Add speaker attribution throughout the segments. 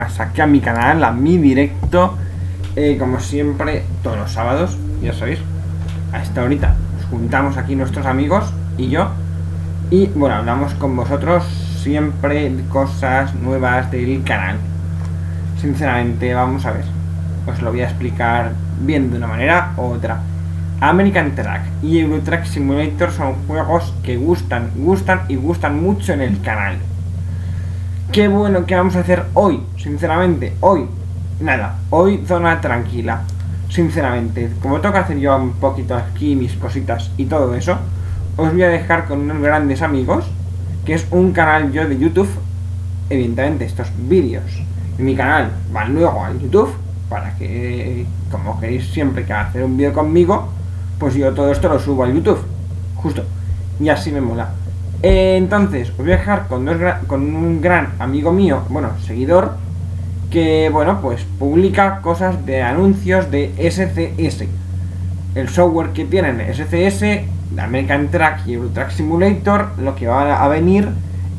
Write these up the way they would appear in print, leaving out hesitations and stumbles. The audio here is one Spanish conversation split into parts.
Speaker 1: Aquí a mi canal, a mi directo, como siempre, todos los sábados, ya sabéis, a esta horita nos juntamos aquí nuestros amigos y yo, y bueno, hablamos con vosotros siempre de cosas nuevas del canal. Sinceramente, vamos a ver, os lo voy a explicar bien de una manera u otra. American Truck y Euro Truck Simulator son juegos que gustan mucho en el canal. Qué bueno que vamos a hacer hoy, sinceramente, hoy, nada, hoy zona tranquila, sinceramente, como toca hacer yo un poquito aquí mis cositas y todo eso, os voy a dejar con unos grandes amigos, que es un canal yo de YouTube, evidentemente estos vídeos en mi canal van luego al YouTube, para que, como queréis siempre que hacer un vídeo conmigo, pues yo todo esto lo subo al YouTube, justo, y así me mola. Entonces, os voy a dejar con un gran amigo mío, bueno, seguidor, que, bueno, pues publica cosas de anuncios de SCS. El software que tienen SCS, de American Truck y Euro Truck Simulator, lo que va a venir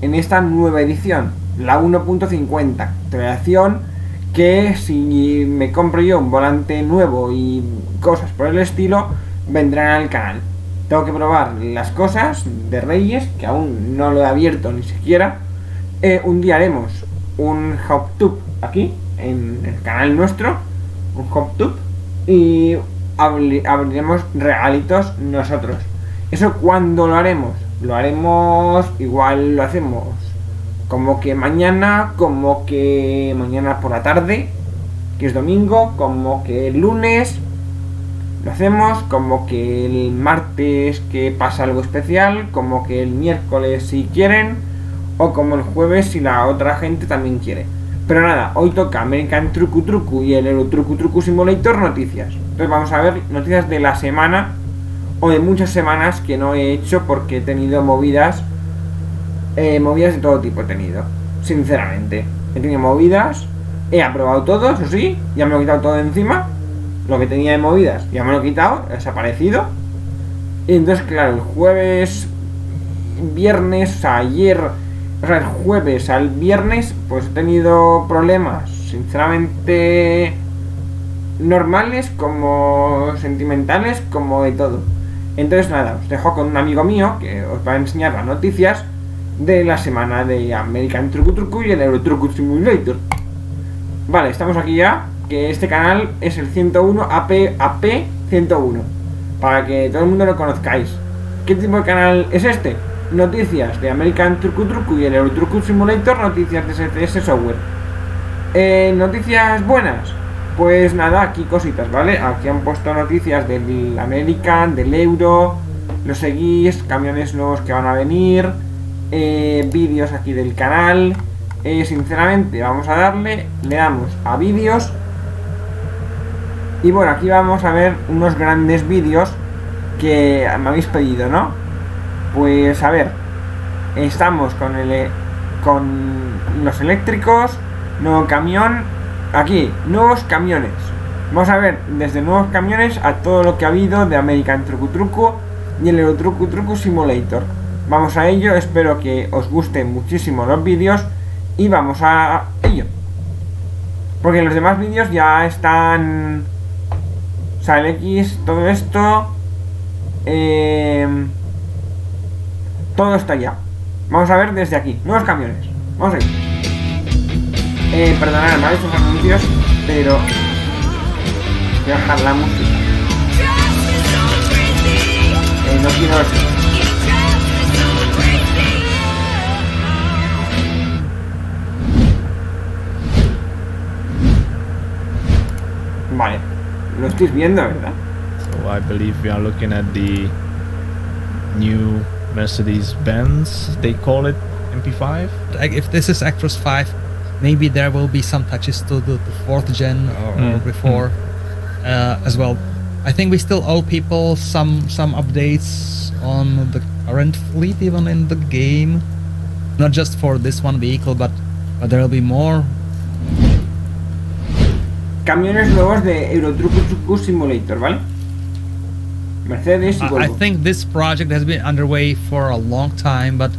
Speaker 1: en esta nueva edición, la 1.50, actualización que si me compro yo un volante nuevo y cosas por el estilo, vendrán al canal. Tengo que probar las cosas de Reyes, que aún no lo he abierto ni siquiera. Un día haremos un HopTube aquí, en el canal nuestro, un HopTube, y abriremos regalitos nosotros. ¿Eso cuándo lo haremos? Lo haremos, igual lo hacemos como que mañana por la tarde, que es domingo, como que el lunes. Lo hacemos como que el martes que pasa algo especial, como que el miércoles si quieren, o como el jueves si la otra gente también quiere. Pero nada, hoy toca American Trucu Trucu y el Euro Trucu Trucu Simulator noticias. Entonces vamos a ver noticias de la semana, o de muchas semanas que no he hecho porque he tenido movidas de todo tipo he tenido, sinceramente. He tenido movidas, he aprobado todo, eso sí, ya me lo he quitado todo de encima. Lo que tenía de movidas ya me lo he quitado, ha desaparecido. Y entonces, claro, el jueves, viernes, el jueves al viernes, pues he tenido problemas, sinceramente, normales, como sentimentales, como de todo. Entonces, nada, os dejo con un amigo mío que os va a enseñar las noticias de la semana de American Trucu Trucu y el Euro Trucu Simulator. Vale, estamos aquí ya. Que este canal es el 101 AP 101, para que todo el mundo lo conozcáis. ¿Qué tipo de canal es este? Noticias de American Trucu Trucu y el Euro Trucu Simulator, noticias de SCS Software. Noticias buenas, pues nada, aquí cositas, ¿vale? Aquí han puesto noticias del American, del Euro, lo seguís, camiones nuevos que van a venir, vídeos aquí del canal. Sinceramente vamos a le damos a vídeos. Y bueno, aquí vamos a ver unos grandes vídeos que me habéis pedido, ¿no? Pues a ver, estamos con los eléctricos, nuevo camión, aquí, nuevos camiones. Vamos a ver desde nuevos camiones a todo lo que ha habido de American Trucu Trucu y el Euro Trucu Trucu Simulator. Vamos a ello, espero que os gusten muchísimo los vídeos y vamos a ello. Porque los demás vídeos ya están... O sea, el X, todo esto, todo está ya. Vamos a ver desde aquí, nuevos camiones. Vamos a ir. Perdonad, ¿vale? Estos anuncios, pero voy a bajar la música. No quiero eso. Vale. Lo estáis viendo, ¿verdad?
Speaker 2: So I believe we are looking at the new Mercedes-Benz, they call it MP5.
Speaker 3: If this is Actros 5, maybe there will be some touches to the 4th gen or before as well. I think we still owe people some updates on the current fleet even in the game. Not just for this one vehicle, but there will be more.
Speaker 1: Camiones nuevos de Euro Trucu Trucu Simulator, ¿vale? Mercedes y Volvo.
Speaker 3: I think this project has been underway for a long time, but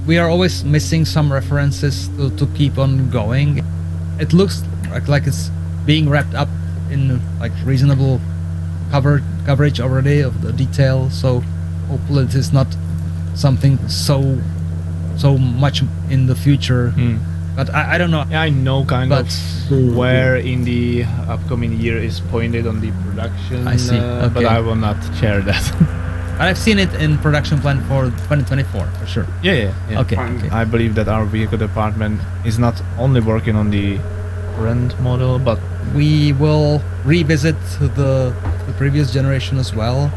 Speaker 3: we are always missing some references to keep on going. It looks like it's being wrapped up in like reasonable coverage already of the detail. So hopefully it is not something so much in the future. But I don't know.
Speaker 2: Yeah, I know kind
Speaker 3: But-
Speaker 2: of where in the upcoming year is pointed on the production.
Speaker 3: I see,
Speaker 2: But
Speaker 3: okay.
Speaker 2: I will not share that.
Speaker 3: But I've seen it in production plan for 2024 for sure.
Speaker 2: yeah.
Speaker 3: Okay.
Speaker 1: Fine.
Speaker 3: Okay.
Speaker 2: I believe that our vehicle department is not only working on the current model, but
Speaker 3: We will revisit the previous generation as well.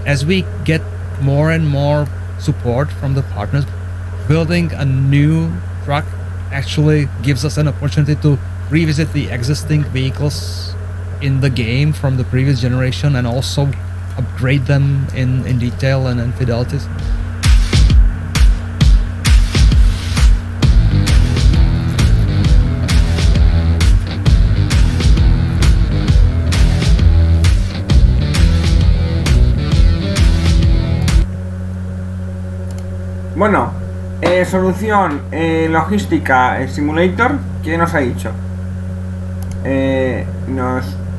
Speaker 3: As we get more and more support from the partners, building a new truck actually gives us an opportunity to revisit the existing vehicles in the game from the previous generation and also upgrade them in detail and in fidelities.
Speaker 1: Bueno, solución logística simulator, ¿qué nos ha dicho?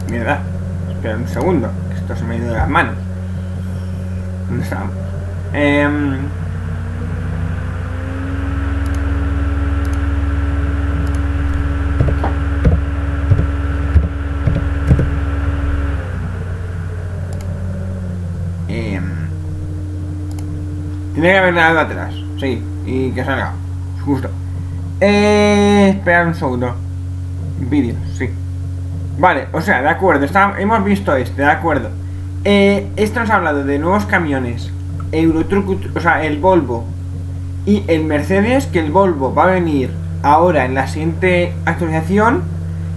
Speaker 1: Mierda, espera un segundo, que esto se me ha ido de las manos. ¿Dónde está? Tiene que haber algo atrás, sí, y que salga, justo. Esperad un segundo. Vídeos, sí. Vale, o sea, de acuerdo, hemos visto este, de acuerdo. Esto nos ha hablado de nuevos camiones, Eurotruck, o sea, el Volvo y el Mercedes, que el Volvo va a venir ahora en la siguiente actualización,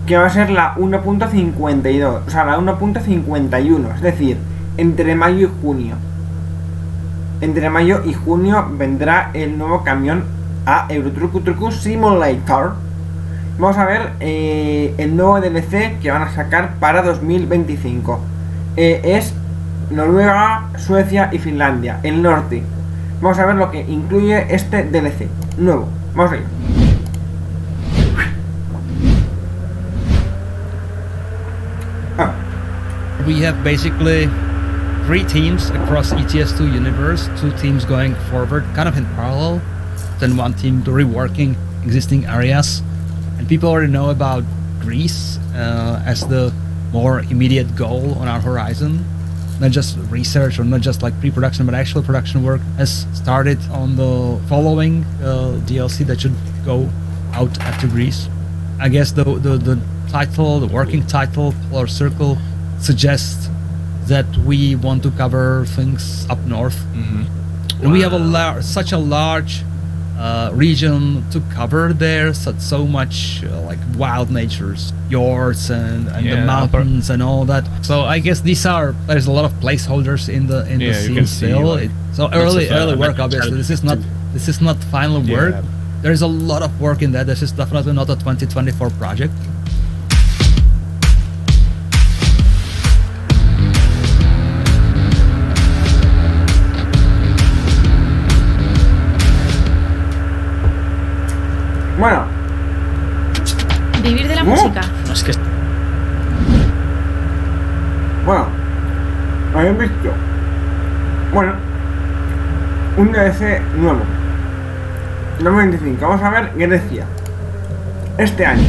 Speaker 1: que va a ser la 1.52, o sea, la 1.51, es decir, entre mayo y junio. Entre mayo y junio vendrá el nuevo camión a Eurotruck Simulator. Vamos a ver el nuevo DLC que van a sacar para 2025. Es Noruega, Suecia y Finlandia, el norte. Vamos a ver lo que incluye este DLC nuevo. Vamos a ir.
Speaker 3: We have basically 3 teams across ETS2 universe, 2 teams going forward kind of in parallel, then 1 team reworking existing areas. And people already know about Greece as the more immediate goal on our horizon. Not just research or not just like pre-production, but actual production work has started on the following DLC that should go out after Greece. I guess the title, the working title, Polar Circle, suggests that we want to cover things up north. And we have such a large region to cover there, so much like wild natures, fjords and the mountains and all that. So I guess there's a lot of placeholders in the scene still. So early work, obviously. This is not final work. There is a lot of work in that. This is definitely not a 2024 project.
Speaker 1: Bueno,
Speaker 4: Vivir de la música.
Speaker 2: No, es que
Speaker 1: bueno, habéis visto. Bueno, un DLC nuevo. 2025. Vamos a ver Grecia. Este año.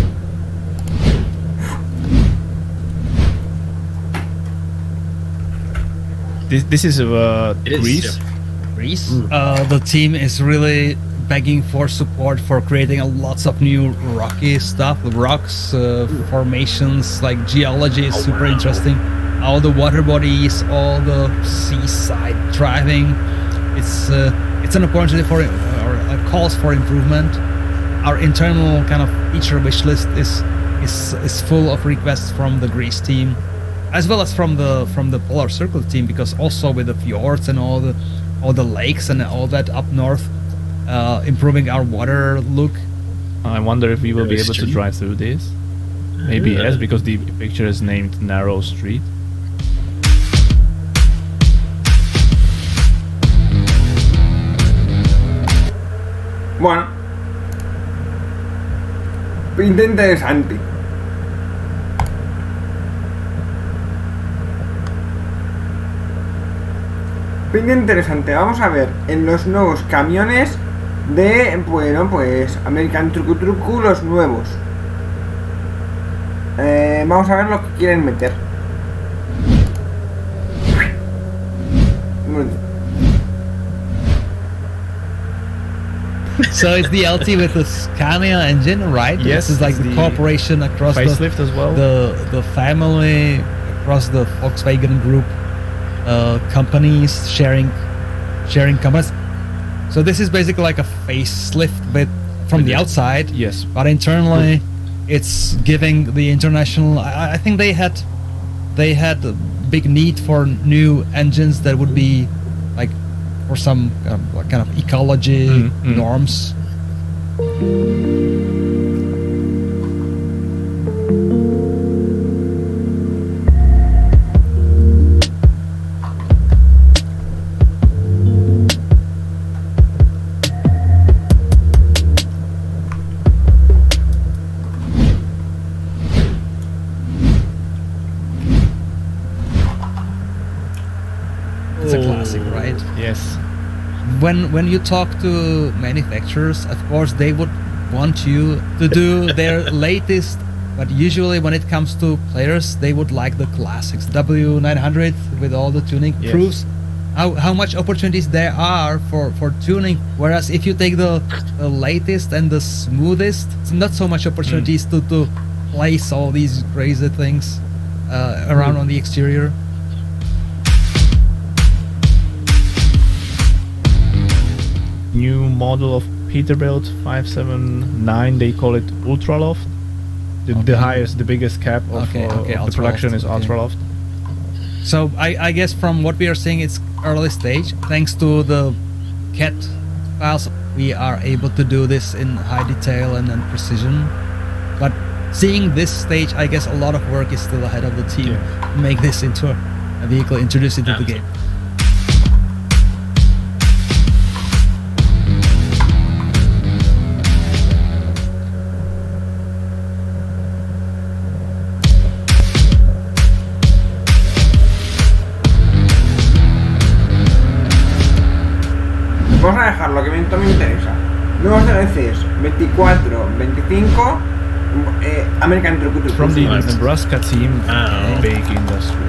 Speaker 2: this is
Speaker 5: It is,
Speaker 2: Greece.
Speaker 3: Greece. The team is really begging for support for creating lots of new rocky stuff, rocks, formations, like geology is super interesting. All the water bodies, all the seaside driving. It's an opportunity for or calls for improvement. Our internal kind of feature wish list is full of requests from the Greece team, as well as from the Polar Circle team, because also with the fjords and all the lakes and all that up north, improving our water look.
Speaker 2: I wonder if we will be able to
Speaker 5: Street?
Speaker 2: drive through this. Maybe yes, because the picture is named Narrow Street.
Speaker 1: Bueno, pinta interesante. Pinta interesante. Vamos a ver en los nuevos camiones de, bueno, pues American Truco Truco, los nuevos. Vamos a ver lo que quieren meter.
Speaker 3: So it's the LT with the Scania engine, right?
Speaker 2: Yes,
Speaker 3: This is like
Speaker 2: it's
Speaker 3: the
Speaker 2: the
Speaker 3: cooperation across
Speaker 2: facelift as well.
Speaker 3: the family, across the Volkswagen Group companies, sharing companies. So this is basically like a facelift, but from the outside.
Speaker 2: Yes.
Speaker 3: But internally, it's giving the international. I think they had a big need for new engines that would be like for some kind of ecology norms. It's a classic, right?
Speaker 2: Yes.
Speaker 3: When you talk to manufacturers, of course they would want you to do their latest, but usually when it comes to players, they would like the classics. W900 with all the tuning
Speaker 2: Yes.
Speaker 3: proves how much opportunities there are for tuning. Whereas if you take the latest and the smoothest, it's not so much opportunities to place all these crazy things around on the exterior.
Speaker 2: New model of Peterbilt 579, they call it Ultraloft. The highest, the biggest cap of the production is Ultraloft.
Speaker 3: So I guess from what we are seeing, it's early stage. Thanks to the CAT files, we are able to do this in high detail and precision. But seeing this stage, I guess a lot of work is still ahead of the team to make this into a vehicle, introduce it to the game.
Speaker 1: Vamos a dejar lo que esto me interesa. Nuevos DLCs 24, 25, American Truco Truco.
Speaker 2: From the
Speaker 4: Right.
Speaker 2: Nebraska team, big industry.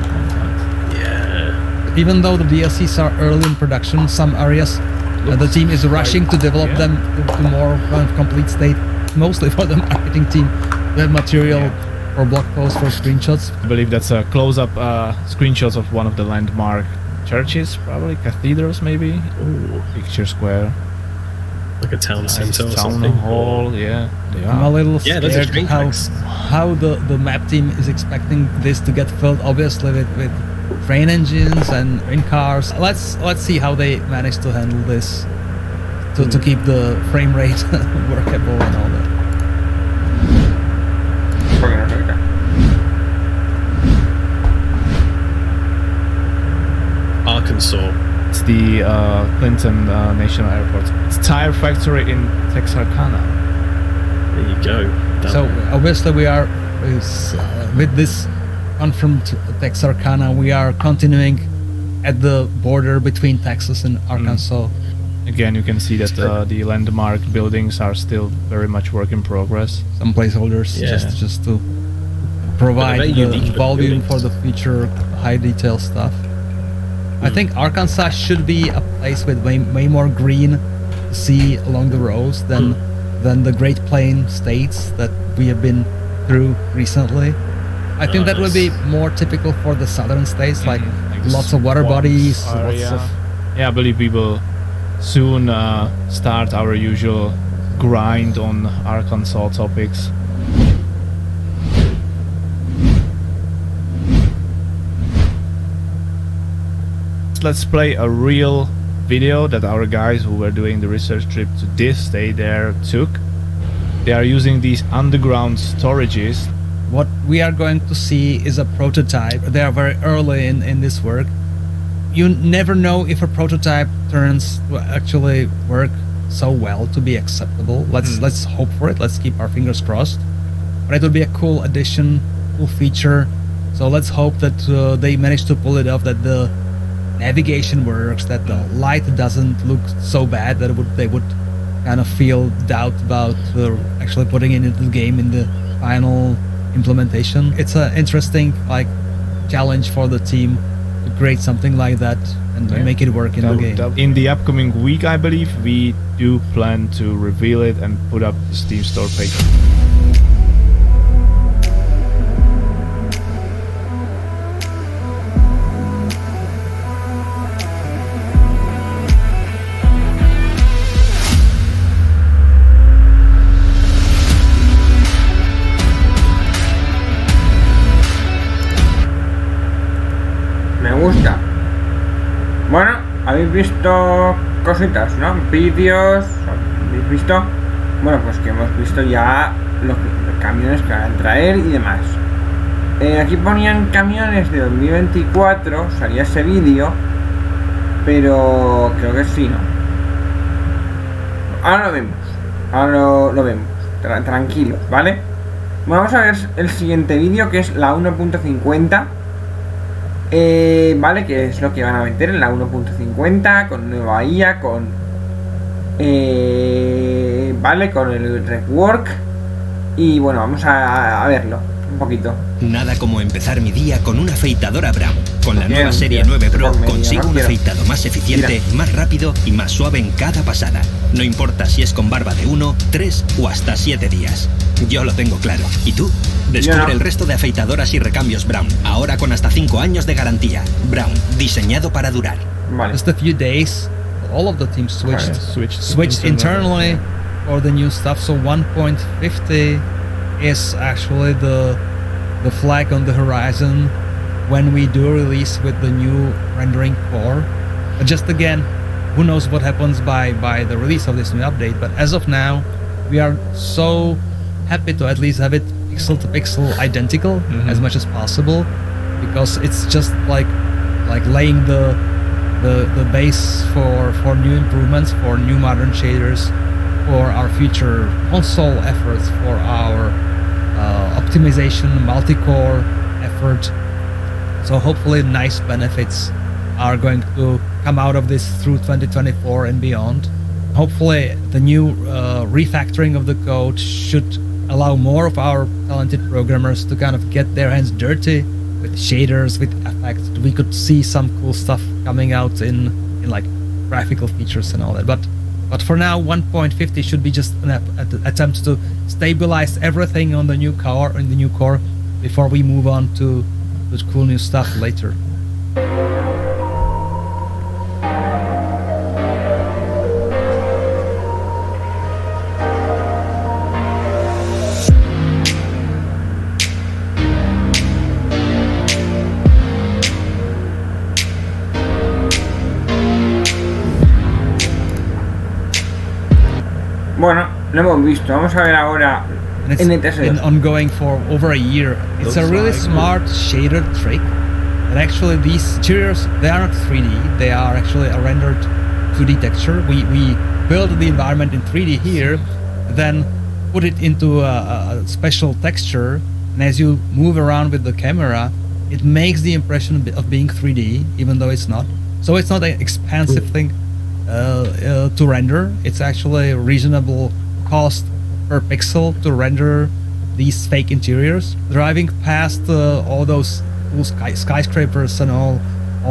Speaker 4: Yeah.
Speaker 3: Even though the DLCs are early in production, some areas the team is rushing to develop them to more complete state, mostly for the marketing team. They have material for blog posts, for screenshots.
Speaker 2: I believe that's a close-up screenshots of one of the landmark churches, probably cathedrals, maybe.
Speaker 4: Ooh,
Speaker 2: Picture Square,
Speaker 4: like a town
Speaker 2: nice
Speaker 4: center or
Speaker 2: town
Speaker 4: something.
Speaker 2: hall. Yeah, they
Speaker 3: I'm a
Speaker 2: are.
Speaker 3: little
Speaker 4: Yeah, those are
Speaker 3: scared
Speaker 4: train tracks.
Speaker 3: how the map team is expecting this to get filled, obviously with train engines and train cars. Let's see how they manage to handle this to keep the frame rate workable and all that.
Speaker 1: Porque no se quita.
Speaker 4: Arkansas.
Speaker 2: It's the Clinton National Airport. It's tire factory in Texarkana.
Speaker 4: There you go. That
Speaker 3: So
Speaker 4: one.
Speaker 3: obviously we are with this confirmed Texarkana, we are continuing at the border between Texas and Arkansas.
Speaker 2: Again, you can see that the landmark buildings are still very much work in progress.
Speaker 3: Some placeholders
Speaker 4: Yeah.
Speaker 3: just to provide
Speaker 4: very
Speaker 3: the
Speaker 4: unique
Speaker 3: volume
Speaker 4: buildings.
Speaker 3: for the future high detail stuff. I think Arkansas should be a place with way more green to see along the roads than the Great Plain states that we have been through recently. I think that would be more typical for the southern states, like lots of water
Speaker 2: swamps
Speaker 3: bodies, lots
Speaker 2: area.
Speaker 3: of
Speaker 2: Yeah, I believe we will soon start our usual grind on Arkansas topics. Let's play a real video that our guys who were doing the research trip to this day there took. They are using these underground storages.
Speaker 3: what we are going to see is a prototype. They are very early in this work. You never know if a prototype turns to actually work so well to be acceptable. Let's hope for it. Let's keep our fingers crossed. But it would be a cool addition, cool feature. So let's hope that they manage to pull it off, that the navigation works, that the light doesn't look so bad that they would kind of feel doubt about actually putting it into the game in the final implementation. It's an interesting challenge for the team to create something like that and make it work in the game.
Speaker 2: In the upcoming week, I believe, we do plan to reveal it and put up the Steam store page.
Speaker 1: Me gusta. Bueno, habéis visto cositas, ¿no? Vídeos, habéis visto. Bueno, pues que hemos visto ya los camiones que van a traer y demás. Aquí ponían camiones de 2024, salía ese vídeo, pero creo que sí, ¿no? Ahora lo vemos, ahora lo vemos, tranquilos, ¿vale? Bueno, vamos a ver el siguiente vídeo, que es la 1.50. Vale, que es lo que van a meter en la 1.50 con nueva IA, con vale, con el rework. Y bueno, vamos a verlo un poquito.
Speaker 5: Nada como empezar mi día con una afeitadora Brown. Con la nueva serie 9 Pro consigo un afeitado más eficiente, más rápido y más suave en cada pasada. No importa si es con barba de 1, 3 o hasta 7 días. Yo lo tengo claro. ¿Y tú? Descubre el resto de afeitadoras y recambios Brown, ahora con hasta 5 años de garantía. Brown, diseñado para durar.
Speaker 1: Vale.
Speaker 3: Just a few days, all of the teams switched internally for the new stuff. So 1.50 is actually the flag on the horizon when we do release with the new rendering core. But just again, who knows what happens by the release of this new update. But as of now, we are so happy to at least have it pixel to pixel identical as much as possible, because it's just like laying the base for new improvements, for new modern shaders, for our future console efforts, for our optimization, multi-core effort. So hopefully nice benefits are going to come out of this through 2024 and beyond. Hopefully the new refactoring of the code should allow more of our talented programmers to kind of get their hands dirty with shaders, with effects. We could see some cool stuff coming out in like graphical features and all that. But for now, 1.50 should be just an attempt to stabilize everything on the new core before we move on to the cool new stuff later.
Speaker 1: Bueno, lo hemos visto. Vamos a ver ahora
Speaker 3: And it's
Speaker 1: NTS.
Speaker 3: been ongoing for over a year. It's a really smart shader trick. And actually these interiors, they are not 3D. They are actually a rendered 2D texture. We build the environment in 3D here, then put it into a special texture. And as you move around with the camera, it makes the impression of being 3D, even though it's not. So it's not an expensive thing to render. It's actually a reasonable cost per pixel to render these fake interiors. Driving past all those cool skyscrapers and all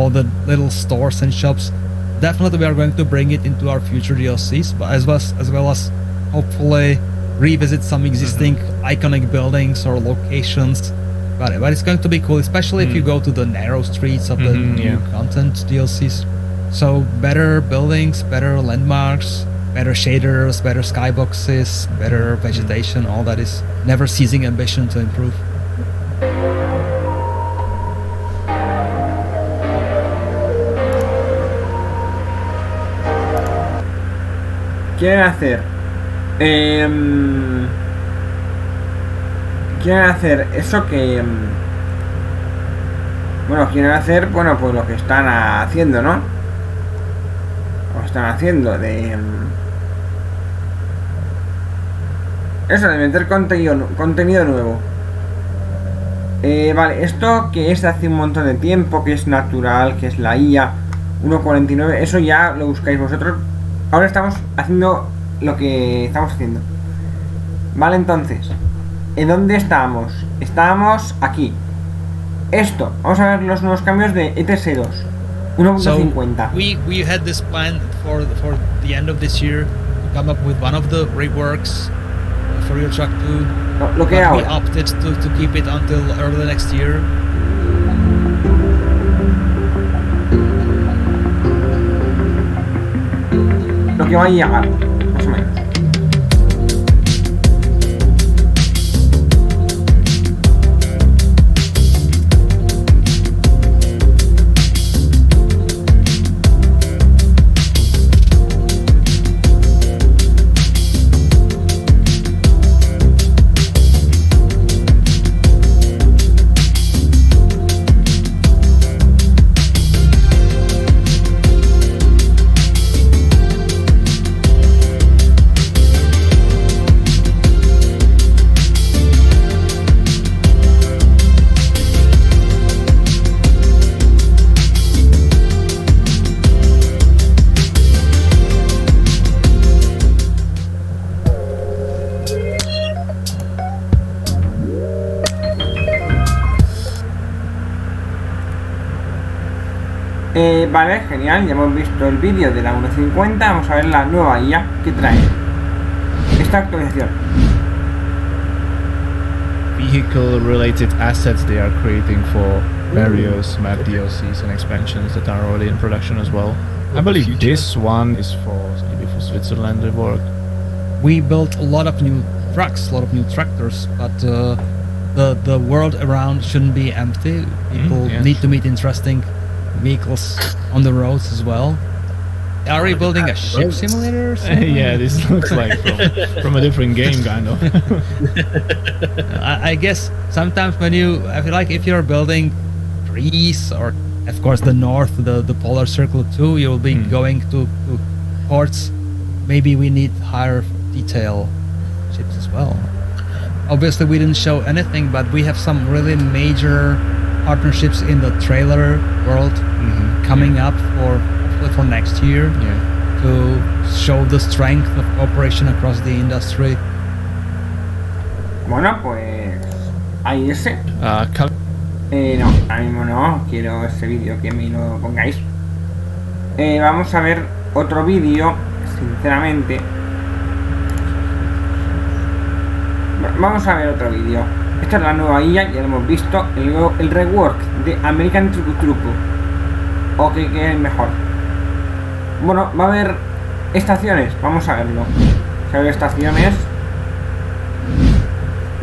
Speaker 3: the little stores and shops, definitely we are going to bring it into our future DLCs, but as well as hopefully revisit some existing iconic buildings or locations. But it's going to be cool, especially if you go to the narrow streets of the new content DLCs. So better buildings, better landmarks, better shaders, better skyboxes, better vegetation, all that is never ceasing ambition to improve.
Speaker 1: Quieren hacer eso que quieren hacer pues lo que están haciendo, ¿no? Lo están haciendo de Eso de meter contenido nuevo. Vale, esto que es de hace un montón de tiempo, que es natural, que es la IA 1.49, eso ya lo buscáis vosotros. Ahora estamos haciendo lo que estamos haciendo. Vale, entonces, ¿en dónde estábamos? Estábamos aquí. Esto, vamos a ver los nuevos cambios de ETS 2 1.50.
Speaker 3: We had this plan for the end of this year to come up with one of the reworks for your truck too.
Speaker 1: Lo que
Speaker 3: But we
Speaker 1: ahora.
Speaker 3: opted to keep it until early next year.
Speaker 1: Lo que va a llegar, más o menos. Vale, genial, ya hemos visto el vídeo de la 1.50, vamos a ver la nueva IA que trae esta actualización.
Speaker 2: Vehicle related assets they are creating for various map DLCs and expansions that are already in production as well. I believe this one is maybe for Switzerland they work.
Speaker 3: We built a lot of new trucks, a lot of new tractors, but the world around shouldn't be empty. People need to meet interesting vehicles on the roads as well. Are we building a ship simulator or something?
Speaker 2: Yeah, this looks like from a different game, kind of.
Speaker 3: I guess sometimes I feel like if you're building Greece or, of course, the North, the polar circle too, you'll be going to ports. Maybe we need higher detail ships as well. Obviously, we didn't show anything, but we have some really major partnerships in the trailer world coming up for next year to show the strength of cooperation across the industry.
Speaker 1: Bueno, pues ahí ese. No, ahora mismo no, quiero ese vídeo que me lo pongáis. Vamos a ver otro vídeo, sinceramente. Vamos a ver otro vídeo. Esta es la nueva IA, ya lo hemos visto. El rework de American Truck. O que es mejor. Bueno, va a haber estaciones, vamos a verlo. Va a haber estaciones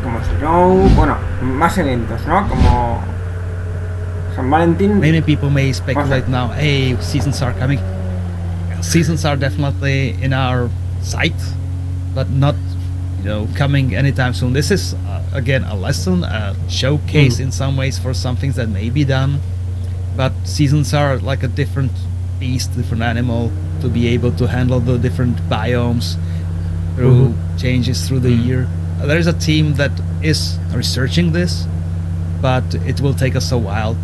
Speaker 1: como Snow, bueno, más eventos, ¿no? Como San Valentín.
Speaker 3: Many people may speculate now, hey, seasons are coming. Seasons are definitely in our sight, but not, coming anytime soon. This is again a lesson, a showcase in some ways for some things that may be done. But seasons are like a different beast, different animal to be able to handle the different biomes through changes through the year. There is a team that is researching this, but it will take us a while.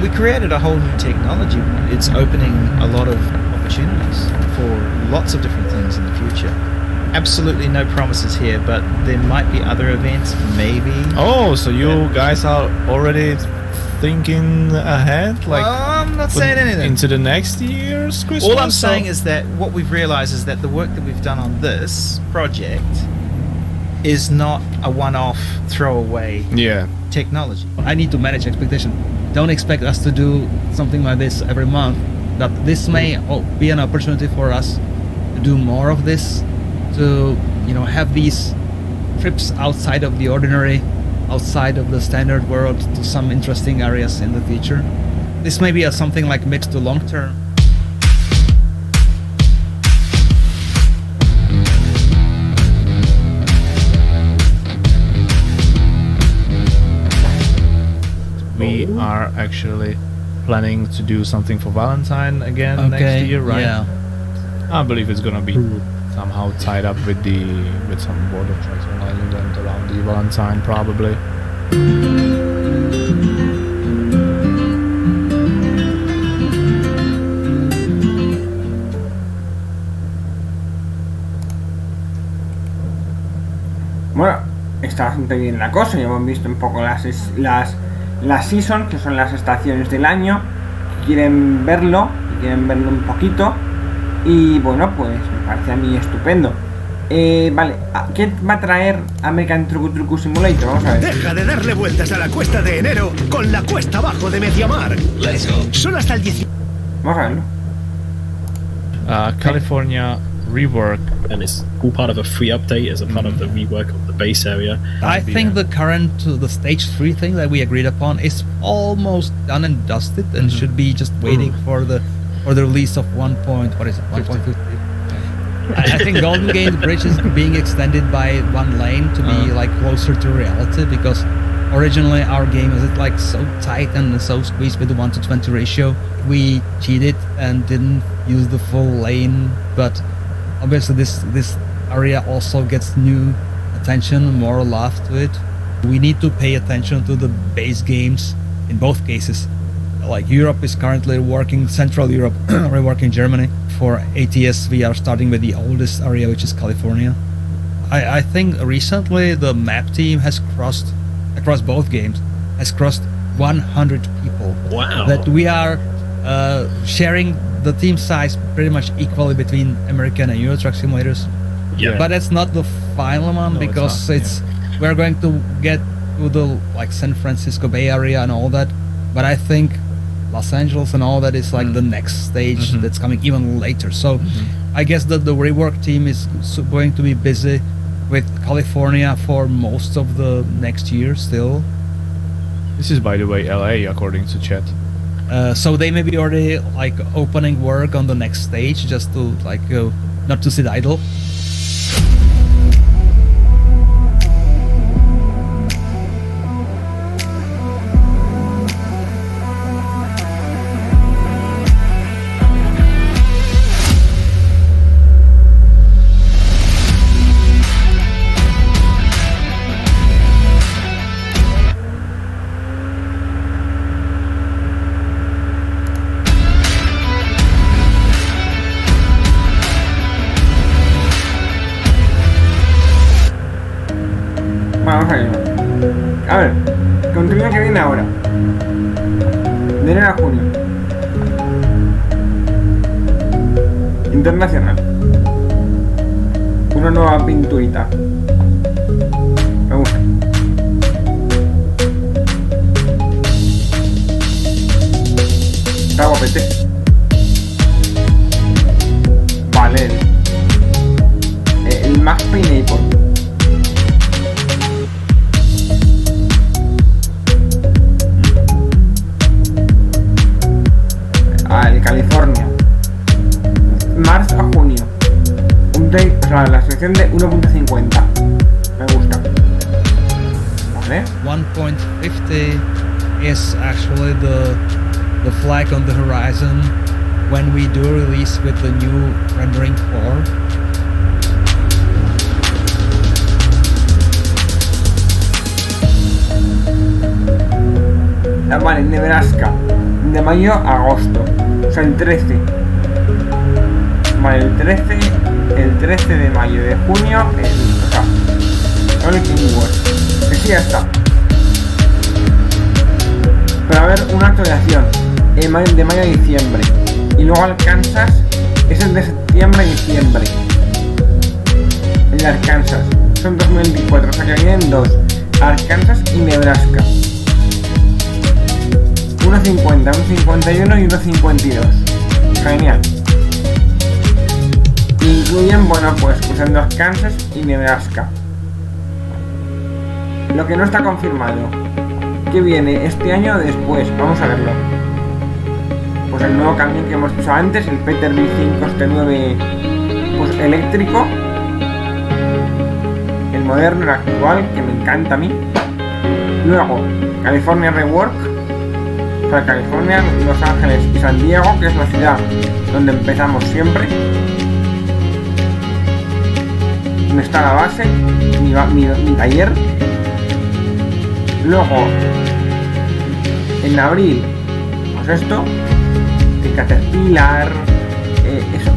Speaker 6: We created a whole new technology. It's opening a lot of opportunities for lots of different things in the future. Absolutely no promises here, but there might be other events, maybe.
Speaker 2: Oh, so you guys are already thinking ahead? Like,
Speaker 6: I'm not saying anything.
Speaker 2: Into the next year's Christmas?
Speaker 6: All I'm saying is that what we've realized is that the work that we've done on this project is not a one-off throwaway technology.
Speaker 3: I need to manage expectation. Don't expect us to do something like this every month. But this may be an opportunity for us to do more of this, to have these trips outside of the ordinary, outside of the standard world, to some interesting areas in the future. This may be something like mid to long term.
Speaker 2: we are actually planning to do something for Valentine again next year, right?
Speaker 3: Yeah.
Speaker 2: I believe it's gonna be somehow tied up with some World of Tracks Online event around the Valentine, probably.
Speaker 1: Bueno, está bastante bien la cosa. Ya hemos visto un poco las seasons, que son las estaciones del año. Quieren verlo un poquito. Y bueno, pues me parece a mí estupendo. Vale, ¿qué va a traer American Truck Simulator? Vamos a ver.
Speaker 7: Deja de darle vueltas a la cuesta de enero con la cuesta abajo de Mediamar.
Speaker 5: Let's go.
Speaker 7: Solo hasta el 10.
Speaker 1: Vamos a verlo.
Speaker 2: California rework.
Speaker 4: And it's all part of a free update as a part of the rework of the base area.
Speaker 3: I think the stage 3 thing that we agreed upon is almost done and dusted and should be just waiting for the release of 1.50. I think Golden Gate Bridge is being extended by one lane to be like closer to reality, because originally our game was like so tight and so squeezed with the 1:20 ratio. We cheated and didn't use the full lane, but obviously this area also gets new attention, more love to it. We need to pay attention to the base games in both cases. Like Europe is currently working, Central Europe reworking Germany. For ATS we are starting with the oldest area, which is California. I think recently the map team has crossed, across both games, has crossed 100 people.
Speaker 4: Wow.
Speaker 3: That we are sharing the team size pretty much equally between American and Euro Truck Simulators.
Speaker 4: Yeah.
Speaker 3: But it's not the final one,
Speaker 2: No,
Speaker 3: because
Speaker 2: it's not,
Speaker 3: we're going to get to the like San Francisco Bay Area and all that. But I think Los Angeles and all that is like the next stage that's coming even later. So I guess that the rework team is going to be busy with California for most of the next year still.
Speaker 2: This is, by the way, LA, according to chat.
Speaker 3: So they may be already like opening work on the next stage, just to like not to sit idle.
Speaker 1: Vamos a ver. A ver, continúa que viene ahora. De enero a junio. Internacional. Una nueva pinturita. Me gusta. Está guapete. Vale. El Max Pineapple. El California. Marzo a junio. Update, o sea, la sección de 1.50. Me gusta. Vale.
Speaker 3: 1.50 is actually the flag on the horizon when we do release with the new rendering 4.
Speaker 1: Vale, Nebraska. De mayo a agosto. O sea, el 13. Vale, el 13 de mayo, de junio, o sea, el Kingwood. Que sí, ya está. Pero a ver, una actualización. De mayo a diciembre. Y luego Arkansas es el de septiembre a diciembre. El de Arkansas. Son 2024, o sea que vienen dos. Arkansas y Nebraska. 1.50, 1.51 y 1.52. Genial. Incluyen, bueno, pues usando Arkansas y Nebraska. Lo que no está confirmado. ¿Qué viene este año o después? Vamos a verlo. Pues el nuevo camión que hemos visto antes, el Peterbilt 5 este 9, pues eléctrico. El moderno, el actual, que me encanta a mí. Luego, California Rework. para California, Los Ángeles y San Diego, que es la ciudad donde empezamos siempre. Donde está la base, mi taller. Luego, en abril, pues esto, el Caterpillar,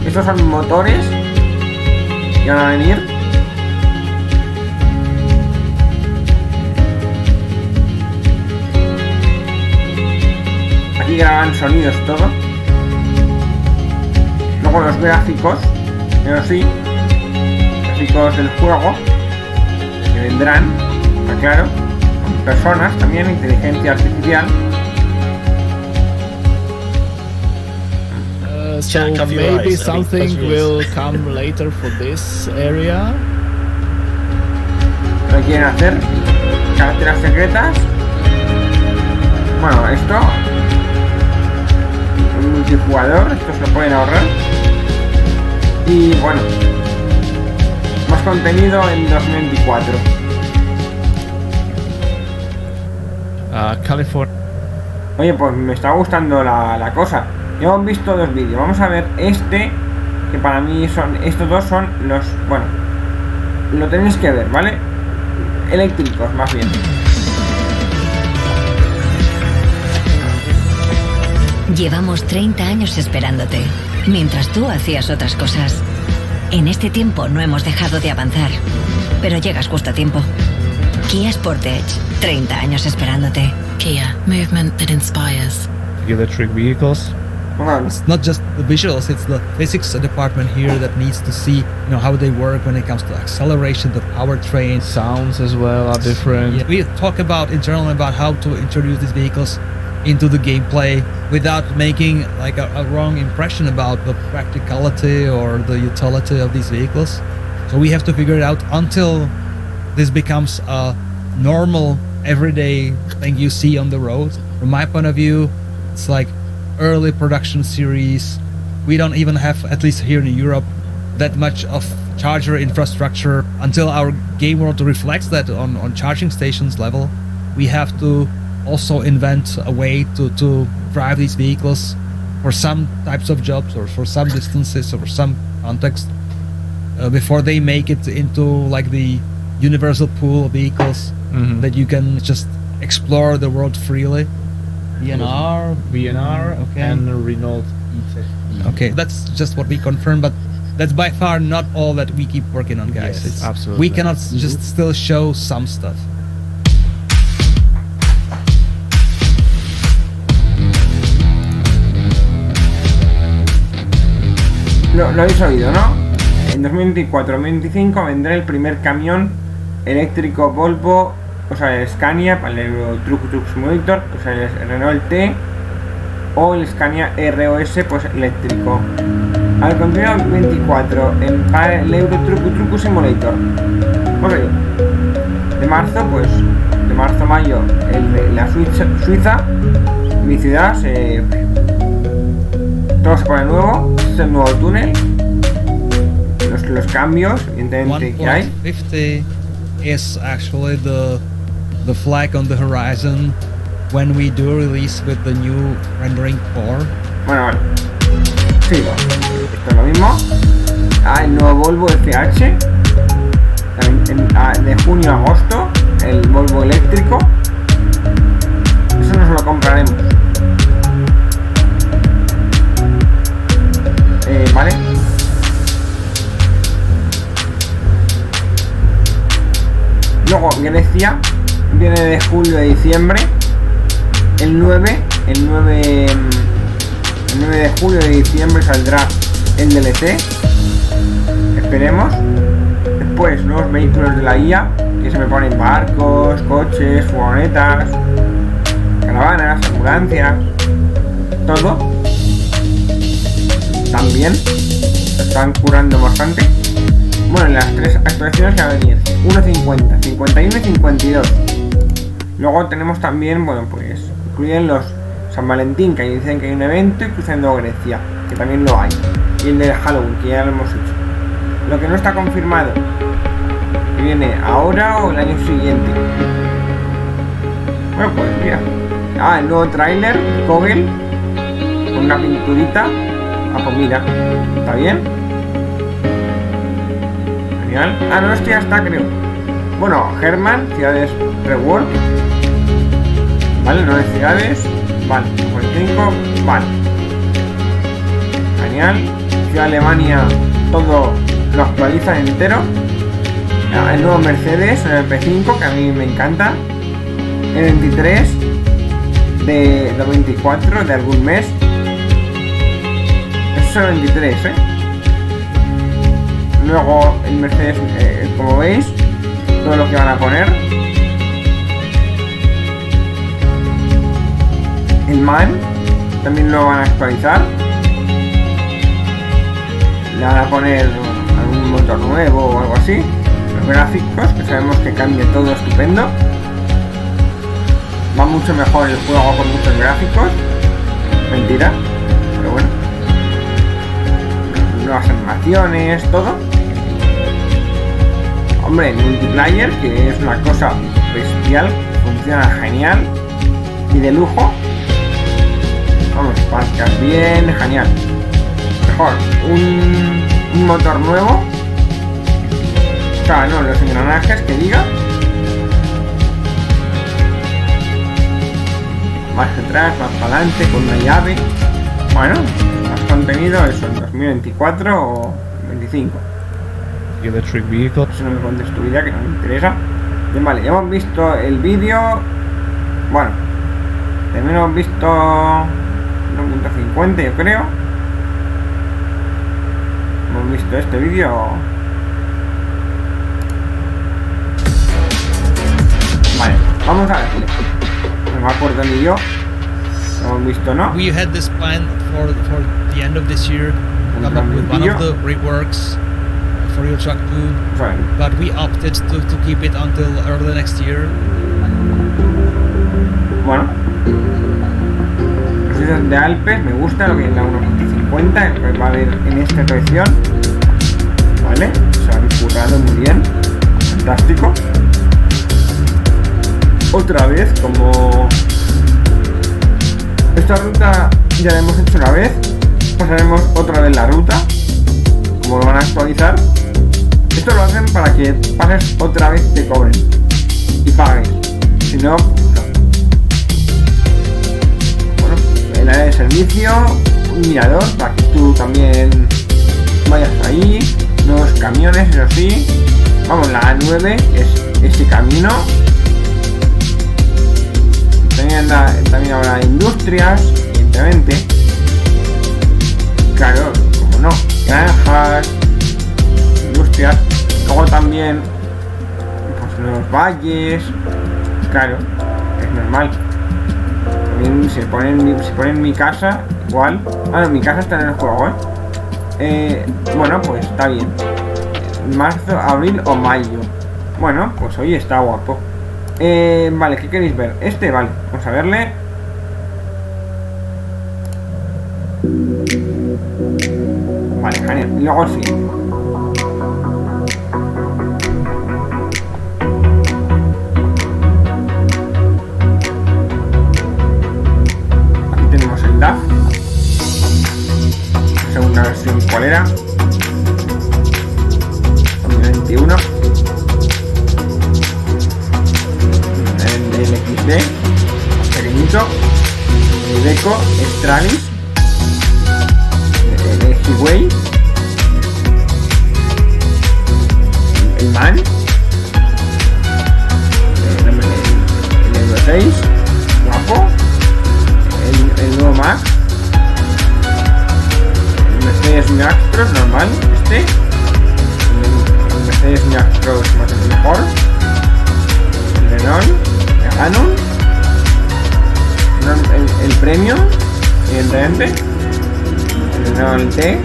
Speaker 1: estos son motores que van a venir. Aquí graban sonidos todo. Luego los gráficos, pero sí, gráficos del juego que vendrán, está claro, con personas también, inteligencia artificial.
Speaker 2: So maybe something will come later for this area.
Speaker 1: Lo quieren hacer, carreteras secretas. Bueno, esto un multijugador, esto se lo pueden ahorrar. Y bueno, más contenido en 2024.
Speaker 2: California.
Speaker 1: Oye, pues me está gustando la cosa. Ya hemos visto dos vídeos. Vamos a ver este, que para mí son, estos dos son los, bueno, lo tenéis que ver, ¿vale? Eléctricos, más bien.
Speaker 8: Llevamos 30 años esperándote, mientras tú hacías otras cosas. En este tiempo no hemos dejado de avanzar, pero llegas justo a tiempo. Kia Sportage, 30 años esperándote.
Speaker 9: Kia, movement that inspires.
Speaker 2: Electric vehicles.
Speaker 3: It's not just the visuals, it's the physics department here that needs to see, how they work when it comes to acceleration, the powertrain.
Speaker 2: Sounds as well are different.
Speaker 3: Yeah, we talk internally about how to introduce these vehicles into the gameplay without making like a wrong impression about the practicality or the utility of these vehicles. So we have to figure it out until this becomes a normal, everyday thing you see on the road. From my point of view, it's like early production series. We don't even have, at least here in Europe, that much of charger infrastructure until our game world reflects that on charging stations level. We have to also invent a way to drive these vehicles for some types of jobs or for some distances or for some context before they make it into like the universal pool of vehicles that you can just explore the world freely.
Speaker 2: VNR,
Speaker 3: okay.
Speaker 2: and Renault E-Tech.
Speaker 3: Okay, that's just what we confirm, but that's by far not all that we keep working on, guys.
Speaker 2: Yes,
Speaker 3: It's,
Speaker 2: absolutely.
Speaker 3: We cannot just still show some stuff.
Speaker 1: Lo habéis oído, ¿no? En 2024-2025 vendrá el primer camión eléctrico Volvo, o sea, el Scania para el Euro Truck Simulator, o sea, el Renault T o el Scania ROS, pues eléctrico. Al continuar 24 para el Euro Truck Simulator. Pues de marzo, pues de marzo a mayo, la Suiza, mi ciudad, todo se pone nuevo. Este es el nuevo túnel. Los cambios, evidentemente, que hay.
Speaker 3: 1.50 is actually the flag on the horizon when we do release with the new rendering core.
Speaker 1: Bueno, sigo. Esto es lo mismo. El nuevo Volvo FH de junio a agosto, el Volvo eléctrico. Eso nos lo compraremos. Vale. Luego Grecia viene de julio a diciembre. El 9 de julio de diciembre saldrá el DLC. Esperemos. Después nuevos vehículos de la IA, que se me ponen barcos, coches, furgonetas, caravanas, ambulancias, todo. También se están curando bastante. Bueno, las tres actualizaciones que van a venir 1.50, 51 y 52. Luego tenemos también, bueno, pues incluyen los San Valentín, que dicen que hay un evento, y Cruzando Grecia, que también lo hay, y el de Halloween, que ya lo hemos hecho. Lo que no está confirmado, que viene ahora o el año siguiente. Bueno, pues mira, Ah, el nuevo tráiler, Kogel, con una pinturita. Ah, pues mira, está bien. Genial. Ah, no, esto ya está, creo. Bueno, Herman, ciudades rework. Vale, 9 ciudades. Vale, 45. Vale. Genial. Ciudad Alemania, todo lo actualizan entero. El nuevo Mercedes, el MP5, que a mí me encanta. El 23 de 24 de algún mes. Eso es el 23, Luego el Mercedes, como veis, todo lo que van a poner. El MAN también lo van a actualizar. Le van a poner algún motor nuevo o algo así. Los gráficos, que sabemos que cambia todo estupendo. Va mucho mejor el juego con muchos gráficos. Mentira, pero bueno. Nuevas animaciones, todo. Hombre, el multiplayer, que es una cosa bestial, funciona genial y de lujo. Vamos, parcas bien, genial. Mejor, un motor nuevo. O sea, no, los engranajes que diga. Más atrás, más para adelante, con una llave. Bueno, más contenido, eso en 2024 o 25.
Speaker 2: Electric vehicle.
Speaker 1: Eso no me contes tu vida, que no me interesa. Bien, vale, ya hemos visto el vídeo. Bueno, también hemos visto 1.50, yo creo. Hemos visto este vídeo. Vale, vamos a ver. No me acuerdo ni yo. Lo hemos visto, ¿no?
Speaker 3: We had this plan for the end of this year, come up with one of the reworks for your truck too,
Speaker 1: Vale.
Speaker 3: but we opted to keep it until early next year.
Speaker 1: Bueno, los vídeos de Alpes me gusta lo que es la 1.50 que va a haber en esta colección. Vale, se han currado muy bien, fantástico. Otra vez, como esta ruta ya la hemos hecho una vez, pasaremos otra vez la ruta, como lo van a actualizar. Esto lo hacen para que pases otra vez, te cobren y pagues, si no, no. Bueno, el área de servicio, un mirador para que tú también vayas ahí, nuevos camiones, eso sí. Vamos, la A9 es este camino. También habrá industrias, evidentemente. Claro, como no, granjas, industrias. Luego también pues los valles. Claro, es normal. También si ponen mi casa, igual. Ah, no, mi casa está en el juego, bueno, pues está bien. Marzo, abril o mayo. Bueno, pues hoy está guapo. Vale, ¿qué queréis ver? Este, vale, vamos a verle. Vale, genial. Y luego el siguiente. Aquí tenemos el DAF. Segunda versión, ¿cuál era? 2021. El XD, pequeñito. El Deco, Stralis. El Highway. El MAN. El Euro 6. Guapo. El nuevo Max. El Mercedes Max normal. Este. El Mercedes Max más el mejor. El Renault. El Canon. El Premium. Evidentemente. El Renault T.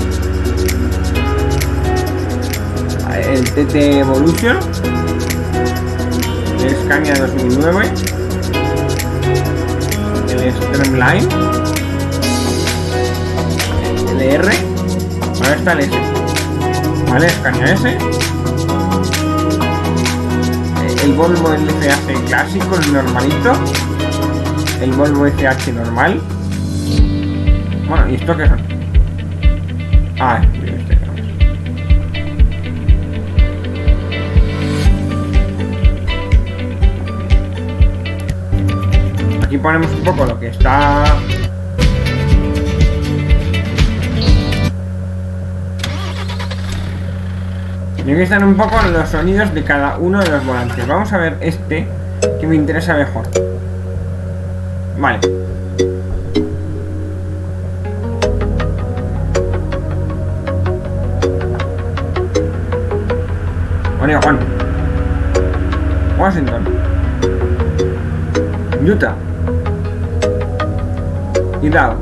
Speaker 1: El TT Evolution. El Scania 2009. El Streamline. El R. Ahora está el S. Vale, Scania S. El Volvo LFAC clásico, el normalito. el Volvo FH normal. Bueno, ¿y esto qué son? Ah, este. Aquí ponemos un poco lo que está. Y aquí están un poco los sonidos de cada uno de los volantes. Vamos a ver este, que me interesa mejor. Vale. Oregon, Washington, Utah, Idaho.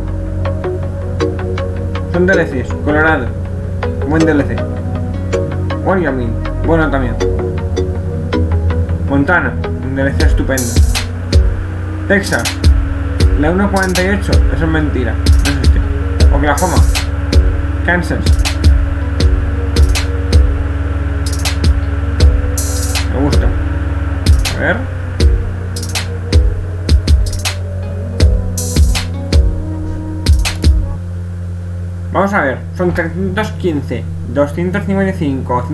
Speaker 1: Son DLCs. Colorado, buen DLC. Wyoming, bueno también. Montana, un DLC estupendo. Texas, la 1.48, eso es mentira, no existe. Oklahoma, Kansas. Me gusta. A ver. Vamos a ver. Son 315, 255,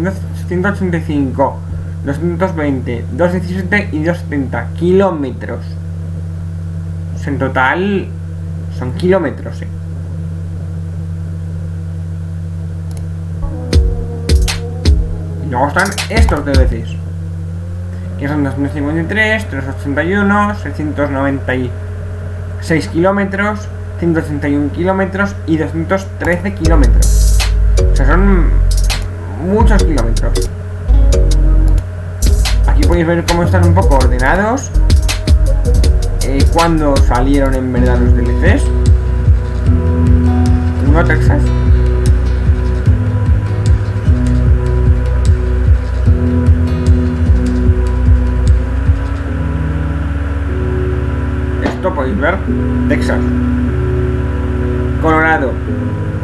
Speaker 1: 185, 220, 217 y 270 kilómetros. En total son kilómetros, Y luego están estos DLCs, que son 253, 381, 696 kilómetros, 181 kilómetros y 213 kilómetros. O sea, son muchos kilómetros. Aquí podéis ver cómo están un poco ordenados, cuando salieron en verdad los DLCs. Uno Texas. Esto podéis ver, Texas. Colorado,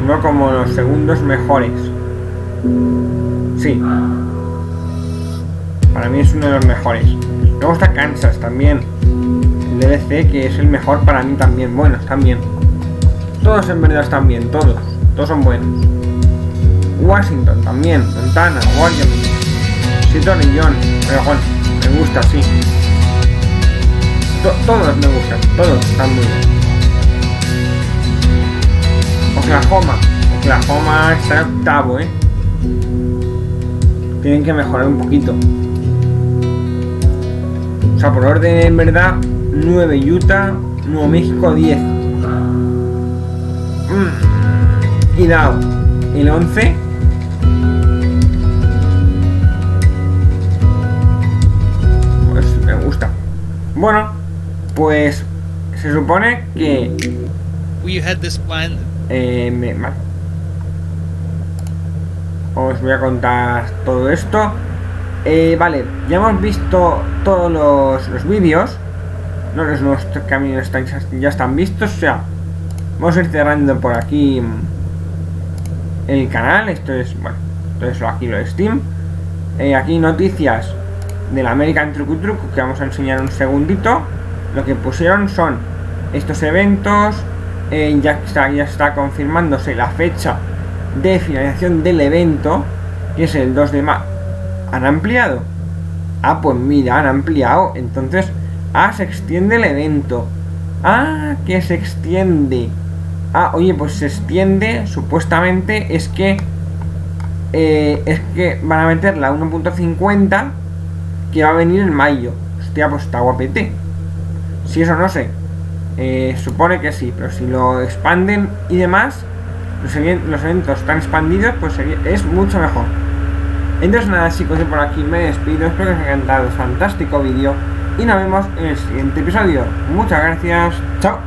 Speaker 1: uno como los segundos mejores. Sí, para mí es uno de los mejores. Luego está Kansas también, el DLC, que es el mejor para mí también. Bueno, están bien. Todos en verdad están bien, todos son buenos. Washington también, Montana, Wyoming, Seattle y John, Oregon, me gusta, sí. Todos me gustan, todos están muy bien. Oklahoma está octavo, Tienen que mejorar un poquito. O sea, por orden en verdad, 9 Utah, Nuevo México 10. Idaho, el 11. Pues me gusta. Bueno, pues se supone que
Speaker 3: We had this plan.
Speaker 1: Vale. Os voy a contar todo esto. Vale, ya hemos visto todos los vídeos. No, los nuevos caminos ya están vistos. O sea, vamos a ir cerrando por aquí el canal. Esto es, bueno, todo eso aquí lo de Steam. Aquí noticias del American Truco Truco, que vamos a enseñar un segundito. Lo que pusieron son estos eventos. Ya está confirmándose la fecha de finalización del evento, que es el 2 de mayo. ¿Han ampliado? Ah, pues mira, han ampliado. Entonces, se extiende el evento. Que se extiende. Oye, pues se extiende. Supuestamente es que van a meter la 1.50, que va a venir en mayo. Hostia, pues está guapete. Si eso no sé. Supone que sí, pero si lo expanden y demás, los eventos están expandidos, pues es mucho mejor. Entonces nada, chicos, yo por aquí me despido. Espero que os haya encantado. Fantástico vídeo. Y nos vemos en el siguiente episodio. Muchas gracias. Chao.